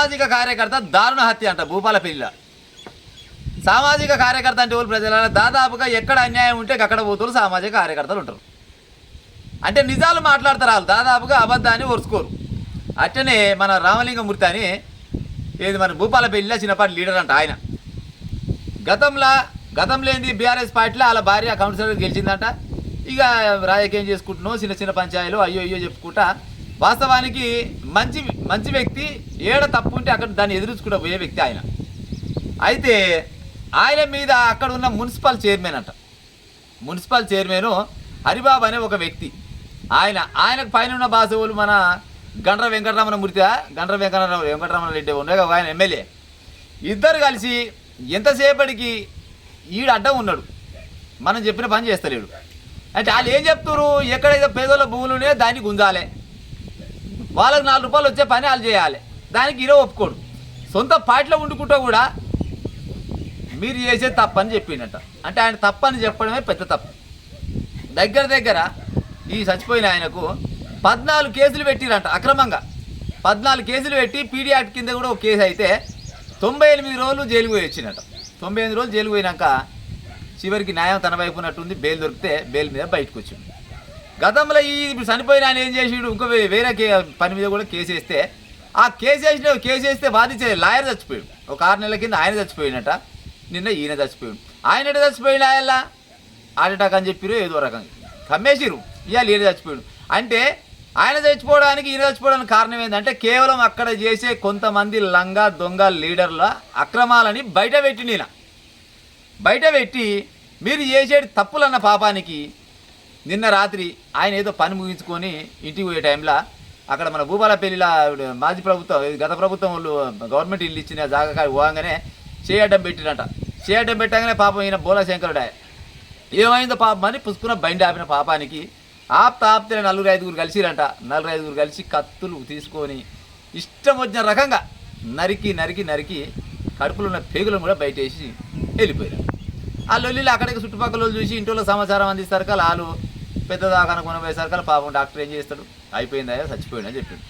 సామాజిక కార్యకర్త దారుణ హత్య అంట భూపాలపల్లిలో. సామాజిక కార్యకర్త అంటే వాళ్ళు ప్రజల దాదాపుగా ఎక్కడ అన్యాయం ఉంటే అక్కడ పోతులు సామాజిక కార్యకర్తలు ఉంటారు. అంటే నిజాలు మాట్లాడతారు వాళ్ళు, దాదాపుగా అబద్ధాన్ని ఒరుసుకోరు. అట్టనే మన రామలింగమూర్తి అని ఏది మన భూపాలపల్లిలో చిన్నపాటి లీడర్ అంట. ఆయన గతంలో ఏంది బీఆర్ఎస్ పార్టీలో వాళ్ళ భార్య కౌన్సిలర్ గెలిచిందంట. ఇక రాజకీయం చేసుకుంటున్నాం, చిన్న చిన్న పంచాయలు అయ్యో చెప్పుకుంటా. వాస్తవానికి మంచి వ్యక్తి, ఏడ తప్పు ఉంటే అక్కడ దాన్ని ఎదుర్చుకుంటూ పోయే వ్యక్తి ఆయన. అయితే ఆయన మీద అక్కడ ఉన్న మున్సిపల్ చైర్మన్ అంట, మున్సిపల్ చైర్మన్ హరిబాబు అనే ఒక వ్యక్తి. ఆయనకు పైన ఉన్న బాసవులు మన గండ్ర వెంకటరమణ రెడ్డి ఉన్నాయి కదా, ఆయన ఎమ్మెల్యే. ఇద్దరు కలిసి ఎంతసేపటికి ఈడు అడ్డం ఉన్నాడు, మనం చెప్పిన పని చేస్తలేడు. అంటే వాళ్ళు ఏం చెప్తారు, ఎక్కడైతే పేదోళ్ళ భూములునే దాన్ని గుంజాలి, వాళ్ళకి 4 రూపాయలు వచ్చే పని వాళ్ళు చేయాలి. దానికి ఈరో ఒప్పుకోడు. సొంత పార్టీలో వండుకుంటూ కూడా మీరు చేసే తప్పని చెప్పిండట. అంటే ఆయన తప్పని చెప్పడమే పెద్ద తప్పు. దగ్గర ఈ చచ్చిపోయిన ఆయనకు 14 కేసులు పెట్టిరంట అక్రమంగా. 14 కేసులు పెట్టి పీడీ యాక్ట్ కింద కూడా ఒక కేసు అయితే 98 రోజులు జైలుకు పోయి వచ్చినట. 98 రోజులు జైలుకు పోయినాక చివరికి న్యాయం తన వైపు ఉన్నట్టుంది. బెయిల్ దొరికితే బెయిల్ మీద బయటకు వచ్చింది. గతంలో ఇప్పుడు చనిపోయిన ఆయన ఏం చేసిండు, ఇంకో వేరే పని మీద కూడా కేసు వేస్తే, ఆ కేసు వేస్తే వాదించే లాయర్ చచ్చిపోయాడు. ఒక 6 నెలల కింద ఆయన చచ్చిపోయినట. నిన్న ఈయన చచ్చిపోయాడు. ఆయన ఎట చచ్చిపోయిన ఆయన హార్ట్ అటాక్ అని చెప్పారు, ఏదో రకంగా కమ్మేసిరు. ఇవాళ ఈయన చచ్చిపోయాడు. అంటే ఆయన చచ్చిపోవడానికి ఈయన చచ్చిపోవడానికి కారణం ఏంటంటే కేవలం అక్కడ చేసే కొంతమంది లంగా దొంగ లీడర్ల అక్రమాలని బయట పెట్టి మీరు చేసేది తప్పులన్న పాపానికి నిన్న రాత్రి ఆయన ఏదో పని ముగించుకొని ఇంటికి పోయే టైంలో అక్కడ మన భూపాలపల్లిలో మాజీ ప్రభుత్వం గత ప్రభుత్వం వాళ్ళు గవర్నమెంట్ ఇల్లు ఇచ్చిన జాగా పోగానే చేయడం పెట్టినట. చేయడం పెట్టగానే పాపం ఈయన బోలశంకరుడు ఏమైందో పాపం అని పుసుకున్న బండి ఆపిన పాపానికి ఆప్తే 4-5 కలిసిరంట. 4-5 కలిసి కత్తులు తీసుకొని ఇష్టం వచ్చిన రకంగా నరికి కడుపులో ఉన్న పేగులను కూడా బయట వేసి వెళ్ళిపోయారు. ఆ లొల్లిలో అక్కడికి చుట్టుపక్కల చూసి ఇంట్లో సమాచారం అందిస్తారు కదా, వాళ్ళు పెద్ద దాకా కొనబోయేసరికి పాపం డాక్టర్ ఏం చేస్తాడు, అయిపోయిందా చచ్చిపోయిందని చెప్పింది.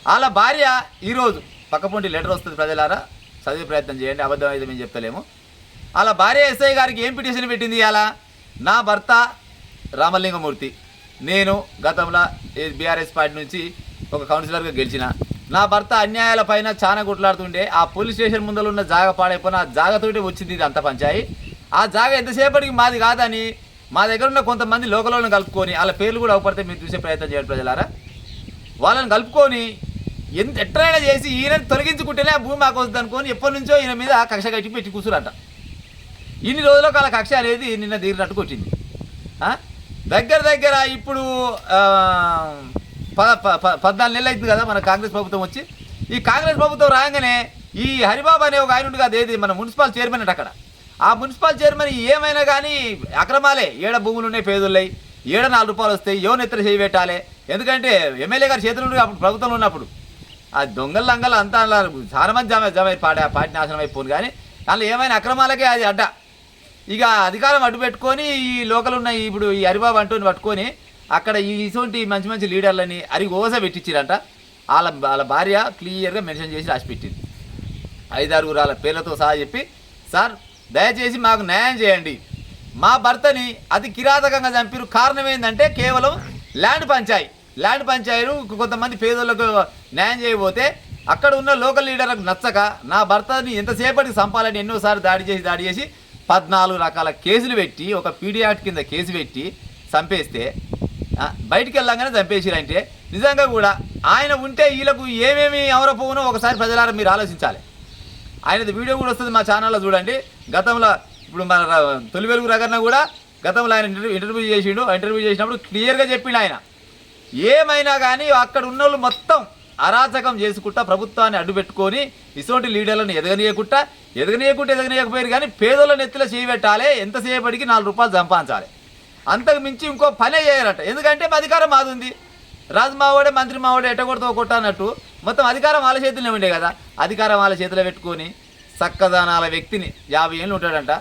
వాళ్ళ భార్య ఈరోజు పక్కపొంటి లెటర్ వస్తుంది, ప్రజలారా చదివే ప్రయత్నం చేయండి, అబద్ధం అయితే మేము చెప్తలేము. వాళ్ళ భార్య ఎస్ఐ గారికి ఏం పిటిషన్ పెట్టింది, ఇలా నా భర్త రామలింగమూర్తి, నేను గతంలో బీఆర్ఎస్ పార్టీ నుంచి ఒక కౌన్సిలర్గా గెలిచిన, నా భర్త అన్యాయాల పైన చాలా కొట్లాడుతుంటే ఆ పోలీస్ స్టేషన్ ముందర ఉన్న జాగ పాడైపోయిన ఆ జాగతోటి వచ్చింది ఇది అంత పంచాయి. ఆ జాగ ఎంతసేపటికి మాది కాదని మా దగ్గర ఉన్న కొంతమంది లోకలను కలుపుకొని వాళ్ళ పేర్లు కూడా అవపడితే మీరు చూసే ప్రయత్నం చేయండి ప్రజలారా. వాళ్ళని కలుపుకొని ఎట్లయినా చేసి ఈయన తొలగించుకుంటేనే ఆ భూమి మాకు వస్తుంది అనుకొని ఎప్పటి నుంచో ఈయన మీద కక్ష కట్టి పెట్టి కూర్చురంట. ఇన్ని రోజులకు వాళ్ళ కక్ష అనేది నిన్న తీరినట్టు కొట్టింది. దగ్గర ఇప్పుడు 14 నెలలు అవుతుంది కదా మన కాంగ్రెస్ ప్రభుత్వం వచ్చి. ఈ కాంగ్రెస్ ప్రభుత్వం రాగానే ఈ హరిబాబు అనే ఒక ఆయన ఉంది కదా, ఏది మన మున్సిపల్ చైర్మన్ అంటే అక్కడ ఆ మున్సిపల్ చైర్మన్ ఏమైనా కానీ అక్రమాలే. ఏడ భూములు ఉన్నాయి, పేదలున్నాయి, ఏడ 4 రూపాయలు వస్తాయి, ఎవరు ఎత్తున చేయి పెట్టాలి. ఎందుకంటే ఎమ్మెల్యే గారి చేతులు అప్పుడు ప్రభుత్వంలో ఉన్నప్పుడు ఆ దొంగల లంగలు అంతా చాలా మంది జమ పార్టీ నాశనం అయిపోను. కానీ అందులో ఏమైనా అక్రమాలకే అది అడ్డ. ఇక అధికారం అడ్డు పెట్టుకొని ఈ లోకల్ ఉన్న ఇప్పుడు ఈ హరిబాబు అంటూని పట్టుకొని అక్కడ ఇటువంటి మంచి లీడర్లని అరిగోస పెట్టించారంట. వాళ్ళ భార్య క్లియర్గా మెన్షన్ చేసి రాసిపెట్టింది. 5-6 వాళ్ళ పేర్లతో సహా చెప్పి, సార్ దయచేసి మాకు న్యాయం చేయండి, మా భర్తని అతి కిరాతకంగా చంపిరు. కారణం ఏంటంటే కేవలం ల్యాండ్ పంచాయలు కొంతమంది పేదోళ్ళకు న్యాయం చేయబోతే అక్కడ ఉన్న లోకల్ లీడర్లకు నచ్చక నా భర్తని ఎంతసేపటికి చంపాలని ఎన్నోసార్లు దాడి చేసి 14 రకాల కేసులు పెట్టి ఒక పీడీ యాక్ట్ కింద కేసు పెట్టి చంపేస్తే బయటికి వెళ్ళంగానే చంపేసిరంటే నిజంగా కూడా ఆయన ఉంటే వీళ్ళకు ఏమేమి అవరపోవునో ఒకసారి ప్రజలారా మీరు ఆలోచించాలి. ఆయనది వీడియో కూడా వస్తుంది మా ఛానల్లో చూడండి. గతంలో ఇప్పుడు మన తొలి వెలుగు రగన్న కూడా గతంలో ఆయన ఇంటర్వ్యూ చేసినప్పుడు క్లియర్గా చెప్పిండు ఆయన ఏమైనా కానీ అక్కడ ఉన్న వాళ్ళు మొత్తం అరాచకం చేసుకుంటా ప్రభుత్వాన్ని అడ్డు పెట్టుకొని ఇటువంటి లీడర్లను ఎదగనీయకపోయారు. కానీ పేదోళ్ళని ఎత్తులో చేయబెట్టాలి, ఎంతసేపటికి 4 రూపాయలు సంపాదించాలి, అంతకు మించి ఇంకో పనే చేయాలట. ఎందుకంటే అధికారం మాది ఉంది, రాజు మావాడే మంత్రి మావాడే ఎట్టగొడతో కొట్టన్నట్టు మొత్తం అధికారం వాళ్ళ చేతుల్లో ఉండే కదా. అధికారం వాళ్ళ చేతిలో పెట్టుకొని చక్కదానాల వ్యక్తిని 50 ఏళ్ళు ఉంటాడంట.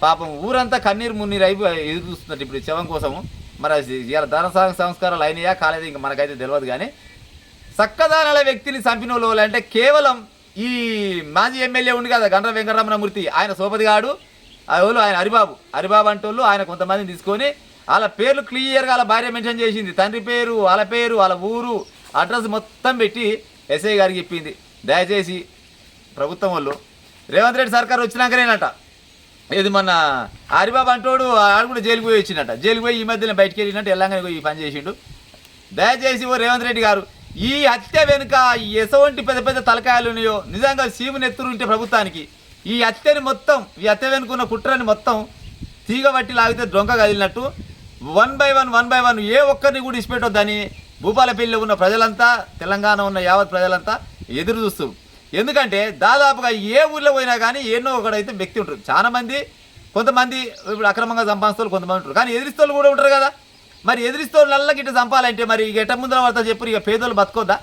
పాపం ఊరంతా కన్నీరు మున్నీరు ఎదురు చూస్తున్నట్టు ఇప్పుడు శవం కోసము. మరి ఇలా ధన సంస్కారాలు అయినాయా కాలేదు ఇంకా మనకైతే తెలియదు. కానీ చక్కదానాల వ్యక్తిని చంపిన వాళ్ళు అంటే కేవలం ఈ మాజీ ఎమ్మెల్యే ఉండి కదా గండ్ర వెంకటరమణమూర్తి, ఆయన సోపతిగాడు, వాళ్ళు ఆయన హరిబాబు అంటోళ్ళు ఆయన కొంతమందిని తీసుకొని వాళ్ళ పేర్లు క్లియర్గా వాళ్ళ భార్య మెన్షన్ చేసింది, తండ్రి పేరు, వాళ్ళ ఊరు, అడ్రస్ మొత్తం పెట్టి ఎస్ఐ గారికి చెప్పింది. దయచేసి ప్రభుత్వం వాళ్ళు రేవంత్ రెడ్డి సర్కార్ వచ్చినాకనేనట ఇది మన హరిబాబు అంటోడు ఆడు కూడా జైలుకు పోయి వచ్చినట్ట, జైలుకు పోయి ఈ మధ్యలో బయటికి వెళ్ళినట్టు ఎల్లంగానే పోయి ఈ పని చేసిండు. దయచేసి ఓ రేవంత్ రెడ్డి గారు ఈ హత్య వెనుక ఎసవంటి పెద్ద పెద్ద తలకాయలు ఉన్నాయో నిజంగా సీముని ఎత్తురుంటే ప్రభుత్వానికి ఈ హత్యని మొత్తం, ఈ హత్య వెనుకున్న కుట్రని మొత్తం తీగబట్టి లాగితే డొంక కదిలినట్టు వన్ బై వన్ ఏ ఒక్కరిని కూడా ఇచ్చిపెట్టొద్దని భూపాలపల్లిలో ఉన్న ప్రజలంతా, తెలంగాణ ఉన్న యావత్ ప్రజలంతా ఎదురు చూస్తారు. ఎందుకంటే దాదాపుగా ఏ ఊళ్ళో పోయినా కానీ ఎన్నో ఒకడైతే వ్యక్తి ఉంటారు. చాలామంది, కొంతమంది ఇప్పుడు అక్రమంగా సంపాదిస్తూ కొంతమంది ఉంటారు, కానీ ఎదిరిస్తోళ్ళు కూడా ఉంటారు కదా. మరి ఎదిరిస్తోళ్ళకి ఇట్లా చంపాలంటే మరి ఇక ఎట్ట ముందర పడతా చెప్పు, ఇక పేదోళ్ళు బతుకోద్దా?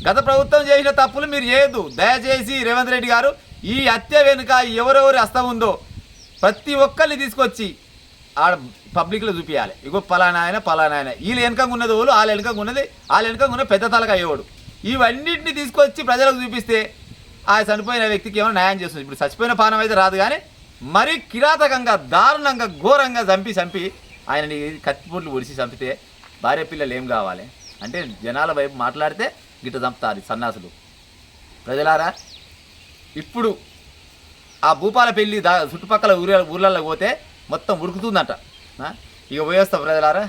గత ప్రభుత్వం చేసిన తప్పులు మీరు చేయొద్దు. దయచేసి రేవంత్ రెడ్డి గారు ఈ హత్య వెనుక ఎవరెవరి హస్తం ఉందో ప్రతి ఒక్కరిని తీసుకొచ్చి ఆడ పబ్లిక్లో చూపించాలి. ఇగో పలానా ఆయన వీళ్ళు వెనకంగా ఉన్నది వాళ్ళు, వాళ్ళ వెనకంగా ఉన్న పెద్ద తలగా అయ్యేవాడు. ఇవన్నింటినీ తీసుకొచ్చి ప్రజలకు చూపిస్తే ఆ చనిపోయిన వ్యక్తికి ఏమైనా న్యాయం చేస్తుంది. ఇప్పుడు చచ్చిపోయిన పానం అయితే రాదు, కానీ మరీ కిరాతకంగా, దారుణంగా, ఘోరంగా చంపి ఆయనని కత్తిపొట్లు ఒడిసి చంపితే భార్య పిల్లలు ఏం కావాలి అంటే జనాల వైపు మాట్లాడితే గిట్ట చంపుతారు సన్నాసులు. ప్రజలారా, ఇప్పుడు ఆ భూపాలపల్లి చుట్టుపక్కల ఊర్లలో పోతే మొత్తం ఉడుకుతుందంట. ఇక పోయేస్తాం ప్రజలారా.